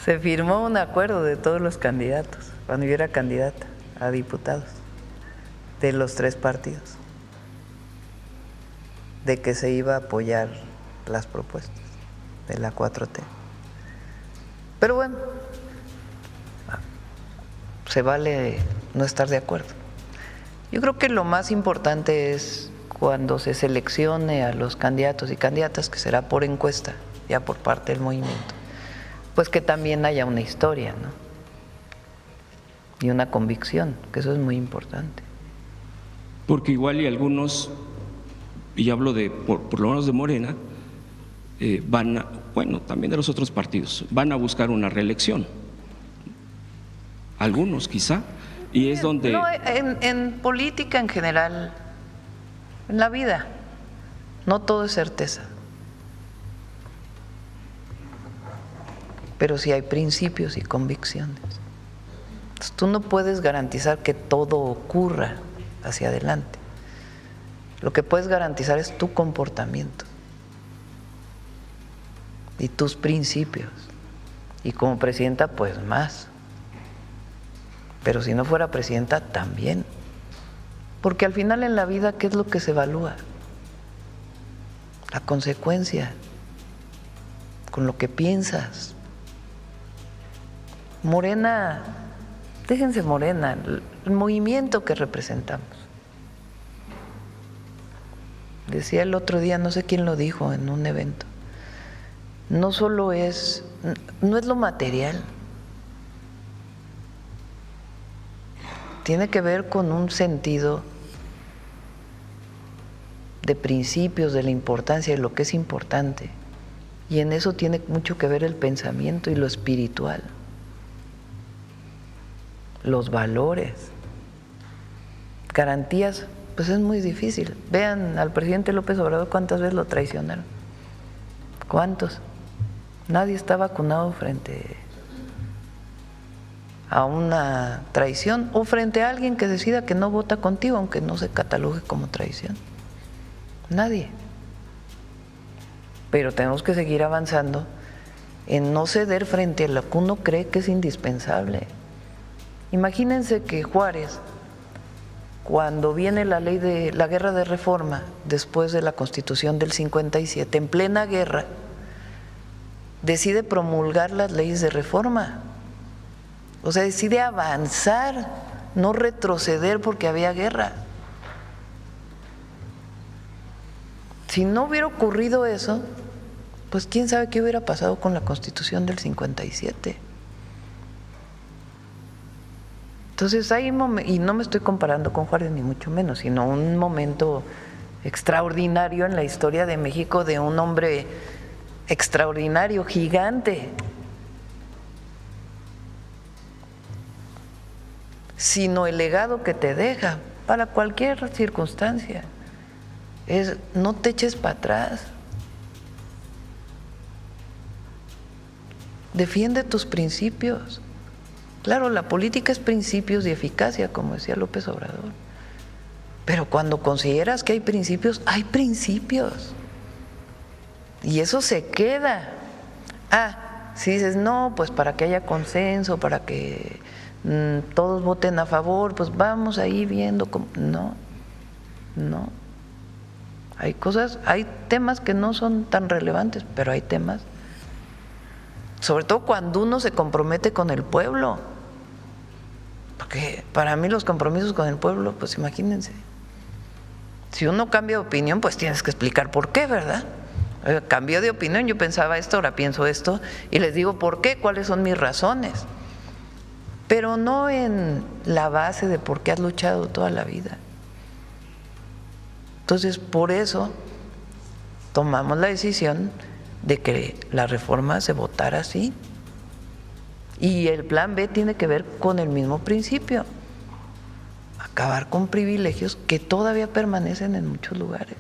Se firmó un acuerdo de todos los candidatos, cuando yo era candidata a diputados, de los tres partidos, de que se iba a apoyar las propuestas de la 4T. Pero bueno, se vale no estar de acuerdo. Yo creo que lo más importante es cuando se seleccione a los candidatos y candidatas, que será por encuesta, ya por parte del movimiento, pues que también haya una historia, ¿no? Y una convicción, que eso es muy importante. Porque igual y algunos, y hablo de por lo menos de Morena, también de los otros partidos, van a buscar una reelección. Algunos quizá, y es donde… No, en política en general, en la vida, no todo es certeza. Pero sí hay principios y convicciones. Entonces, tú no puedes garantizar que todo ocurra hacia adelante. Lo que puedes garantizar es tu comportamiento y tus principios. Y como presidenta, pues más. Pero si no fuera presidenta, también. Porque al final en la vida, ¿qué es lo que se evalúa? La consecuencia, con lo que piensas. Morena, déjense Morena, el movimiento que representamos. Decía el otro día, no sé quién lo dijo en un evento, no es lo material, tiene que ver con un sentido de principios, de la importancia de lo que es importante, y en eso tiene mucho que ver el pensamiento y lo espiritual, los valores, garantías. Pues es muy difícil. Vean al presidente López Obrador cuántas veces lo traicionaron. ¿Cuántos? Nadie está vacunado frente a una traición o frente a alguien que decida que no vota contigo, aunque no se catalogue como traición. Nadie. Pero tenemos que seguir avanzando en no ceder frente a lo que uno cree que es indispensable. Imagínense que Juárez, cuando viene la ley de la guerra de reforma, después de la Constitución del 57, en plena guerra, decide promulgar las leyes de reforma. O sea, decide avanzar, no retroceder porque había guerra. Si no hubiera ocurrido eso, pues quién sabe qué hubiera pasado con la Constitución del 57. Entonces hay y no me estoy comparando con Juárez ni mucho menos, sino un momento extraordinario en la historia de México de un hombre extraordinario, gigante. Sino el legado que te deja para cualquier circunstancia. Es no te eches para atrás. Defiende tus principios. Claro, la política es principios y eficacia, como decía López Obrador. Pero cuando consideras que hay principios, hay principios. Y eso se queda. Si dices, no, pues para que haya consenso, para que todos voten a favor, pues vamos ahí viendo cómo. No. Hay cosas, hay temas que no son tan relevantes, pero hay temas, sobre todo cuando uno se compromete con el pueblo, porque para mí los compromisos con el pueblo, pues imagínense, si uno cambia de opinión, pues tienes que explicar por qué, ¿verdad? Cambié de opinión, yo pensaba esto, ahora pienso esto, y les digo por qué, cuáles son mis razones, pero no en la base de por qué has luchado toda la vida. Entonces, por eso tomamos la decisión de que la reforma se votara así. Y el plan B tiene que ver con el mismo principio, acabar con privilegios que todavía permanecen en muchos lugares.